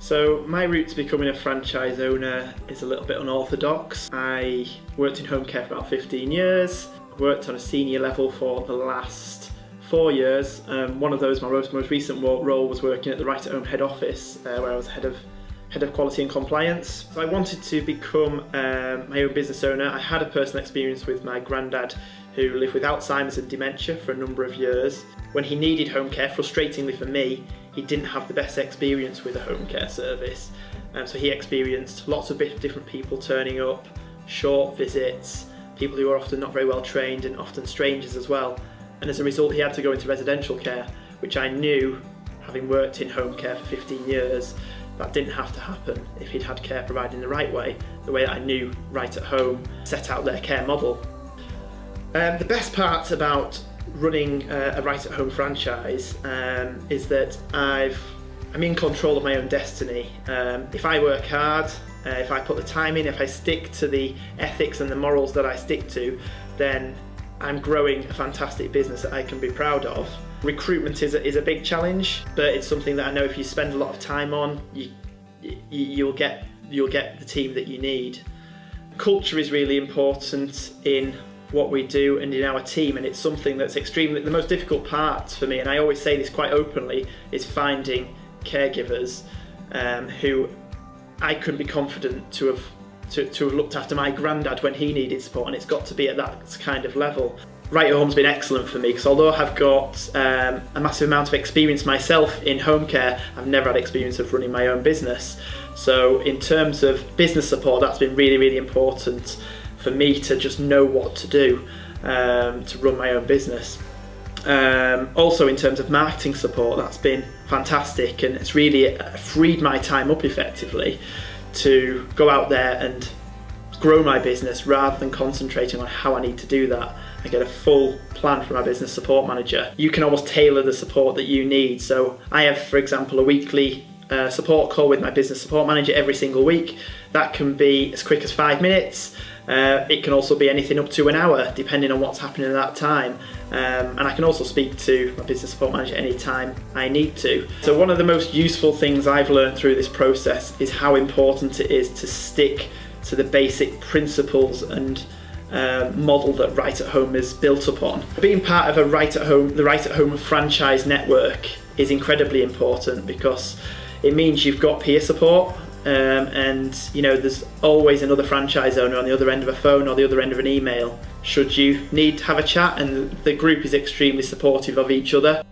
So my route to becoming a franchise owner is a little bit unorthodox. I worked in home care for about 15 years, worked on a senior level for the last 4 years. One of those, my most recent role was working at the Right at Home head office, where I was head of quality and compliance. So I wanted to become my own business owner. I had a personal experience with my granddad who lived with Alzheimer's and dementia for a number of years. When he needed home care, frustratingly for me, he didn't have the best experience with a home care service. So he experienced lots of different people turning up, short visits, people who are often not very well trained and often strangers as well. And as a result, he had to go into residential care, which I knew, having worked in home care for 15 years, that didn't have to happen if he'd had care provided in the right way, the way that I knew Right at Home set out their care model. The best part about running a Right at Home franchise is that I'm in control of my own destiny. If I work hard, if I put the time in, if I stick to the ethics and the morals that I stick to, then I'm growing a fantastic business that I can be proud of. Recruitment is a big challenge, but it's something that I know if you spend a lot of time on, you'll get the team that you need. Culture is really important in what we do and in our team, and it's something that's the most difficult part for me, and I always say this quite openly, is finding caregivers who I could be confident to have looked after my granddad when he needed support, and it's got to be at that kind of level. Right at Home's been excellent for me because although I've got a massive amount of experience myself in home care, I've never had experience of running my own business. So in terms of business support, that's been really, really important for me to just know what to do to run my own business. Also in terms of marketing support, that's been fantastic, and it's really freed my time up effectively to go out there and grow my business rather than concentrating on how I need to do that. I get a full plan from my business support manager. You can almost tailor the support that you need. So I have, for example, a weekly support call with my business support manager every single week. That can be as quick as 5 minutes. It can also be anything up to an hour, depending on what's happening at that time. And I can also speak to my business support manager anytime I need to. So one of the most useful things I've learned through this process is how important it is to stick to the basic principles and model that Right at Home is built upon. Being part of the Right at Home franchise network is incredibly important because it means you've got peer support, and there's always another franchise owner on the other end of a phone or the other end of an email should you need to have a chat, and the group is extremely supportive of each other.